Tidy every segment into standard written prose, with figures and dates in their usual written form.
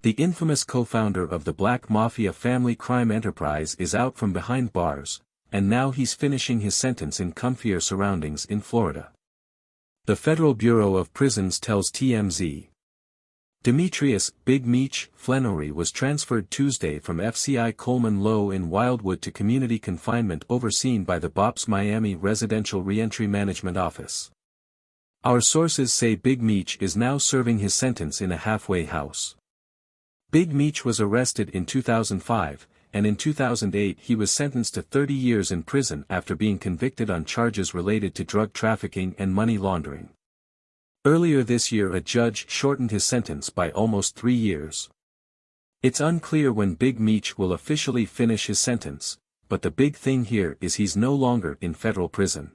The infamous co-founder of the Black Mafia family crime enterprise is out from behind bars, and now he's finishing his sentence in comfier surroundings in Florida. The Federal Bureau of Prisons tells TMZ. Notorious Big Meech Flenory was transferred Tuesday from FCI Coleman Low in Wildwood to community confinement overseen by the BOP's Miami Residential Reentry Management Office. Our sources say Big Meech is now serving his sentence in a halfway house. Big Meech was arrested in 2005, and in 2008 he was sentenced to 30 years in prison after being convicted on charges related to drug trafficking and money laundering. Earlier this year a judge shortened his sentence by almost 3 years. It's unclear when Big Meech will officially finish his sentence, but the big thing here is he's no longer in federal prison.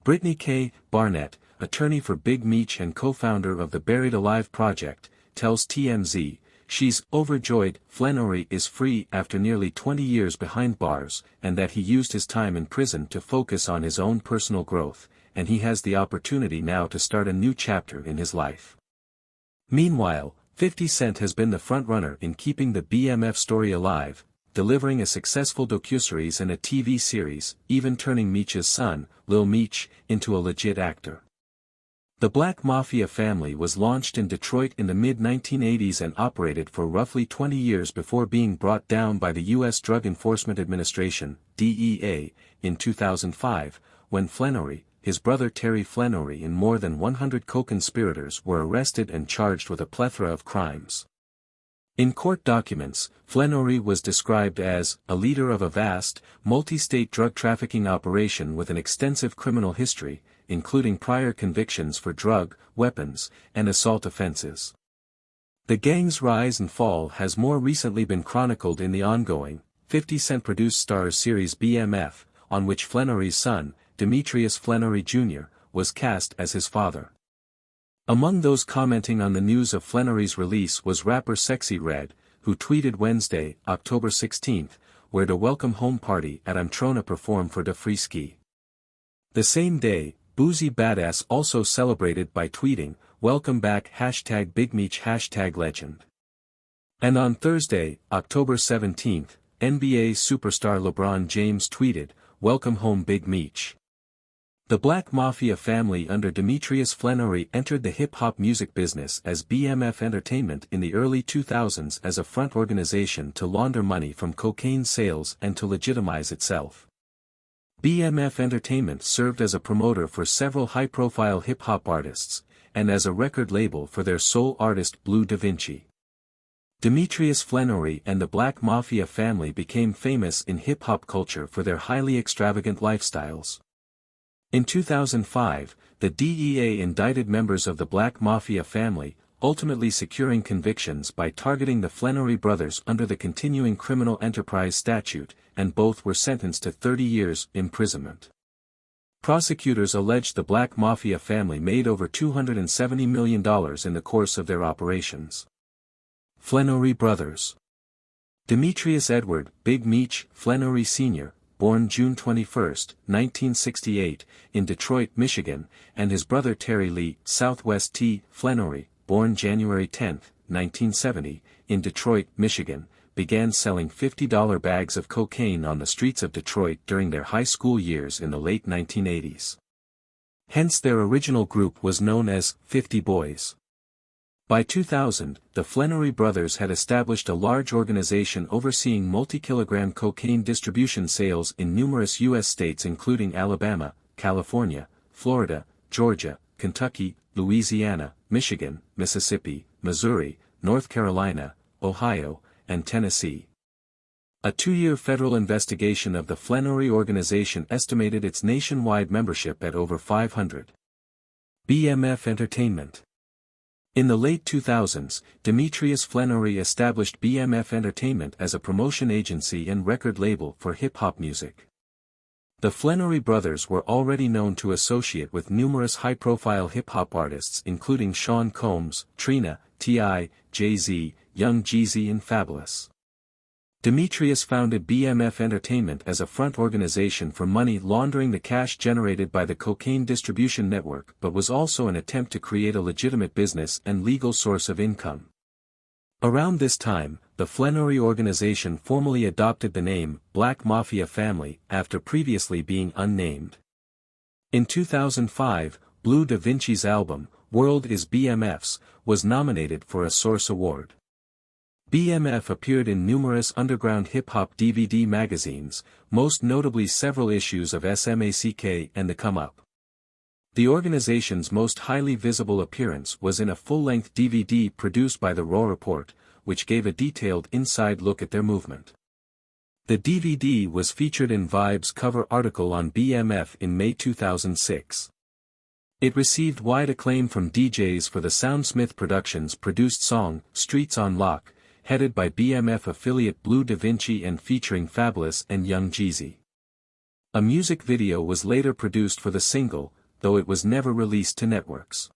Brittany K. Barnett, attorney for Big Meech and co-founder of the Buried Alive Project, tells TMZ, she's overjoyed Flenory is free after nearly 20 years behind bars, and that he used his time in prison to focus on his own personal growth, and he has the opportunity now to start a new chapter in his life. Meanwhile, 50 Cent has been the frontrunner in keeping the BMF story alive, delivering a successful docuseries and a TV series, even turning Meech's son, Lil Meech, into a legit actor. The Black Mafia family was launched in Detroit in the mid-1980s and operated for roughly 20 years before being brought down by the U.S. Drug Enforcement Administration, DEA, in 2005, when Flenory, his brother Terry Flenory and more than 100 co-conspirators were arrested and charged with a plethora of crimes. In court documents, Flenory was described as a leader of a vast, multi-state drug trafficking operation with an extensive criminal history, including prior convictions for drug, weapons, and assault offenses. The gang's rise and fall has more recently been chronicled in the ongoing, 50 Cent produced Starz series BMF, on which Flenory's son, Notorious Flenory Jr., was cast as his father. Among those commenting on the news of Flenory's release was rapper Sexy Red, who tweeted Wednesday, October 16, "Where to welcome home party at I'm Trona perform for da free ski." The same day, Boozy Badass also celebrated by tweeting, "Welcome back #Big Meech #legend." And on Thursday, October 17, NBA superstar LeBron James tweeted, "Welcome home Big Meech." The Black Mafia family under Notorious Flenory entered the hip-hop music business as BMF Entertainment in the early 2000s as a front organization to launder money from cocaine sales and to legitimize itself. BMF Entertainment served as a promoter for several high-profile hip-hop artists, and as a record label for their sole artist Blue Da Vinci. Notorious Flenory and the Black Mafia family became famous in hip-hop culture for their highly extravagant lifestyles. In 2005, the DEA indicted members of the Black Mafia family, ultimately securing convictions by targeting the Flenory brothers under the Continuing Criminal Enterprise statute, and both were sentenced to 30 years imprisonment. Prosecutors alleged the Black Mafia family made over $270 million in the course of their operations. Flenory brothers. Notorious Edward Big Meech Flenory Sr., born June 21, 1968, in Detroit, Michigan, and his brother Terry Lee Southwest T. Flenory, born January 10, 1970, in Detroit, Michigan, began selling $50 bags of cocaine on the streets of Detroit during their high school years in the late 1980s. Hence their original group was known as 50 Boys. By 2000, the Flenory brothers had established a large organization overseeing multi-kilogram cocaine distribution sales in numerous U.S. states including Alabama, California, Florida, Georgia, Kentucky, Louisiana, Michigan, Mississippi, Missouri, North Carolina, Ohio, and Tennessee. A 2-year federal investigation of the Flenory organization estimated its nationwide membership at over 500. BMF Entertainment. In the late 2000s, Notorious Flenory established BMF Entertainment as a promotion agency and record label for hip-hop music. The Flenory brothers were already known to associate with numerous high-profile hip-hop artists including Sean Combs, Trina, T.I., Jay-Z, Young Jeezy and Fabulous. Notorious founded BMF Entertainment as a front organization for money laundering the cash generated by the cocaine distribution network but was also an attempt to create a legitimate business and legal source of income. Around this time, the Flannery organization formally adopted the name Black Mafia Family after previously being unnamed. In 2005, Blue Da Vinci's album, World is BMF's, was nominated for a Source Award. BMF appeared in numerous underground hip-hop DVD magazines, most notably several issues of SMACK and The Come Up. The organization's most highly visible appearance was in a full-length DVD produced by The Raw Report, which gave a detailed inside look at their movement. The DVD was featured in Vibe's cover article on BMF in May 2006. It received wide acclaim from DJs for the Soundsmith Productions produced song, Streets on Lock, headed by BMF affiliate Blue Da Vinci and featuring Fabulous and Young Jeezy. A music video was later produced for the single, though it was never released to networks.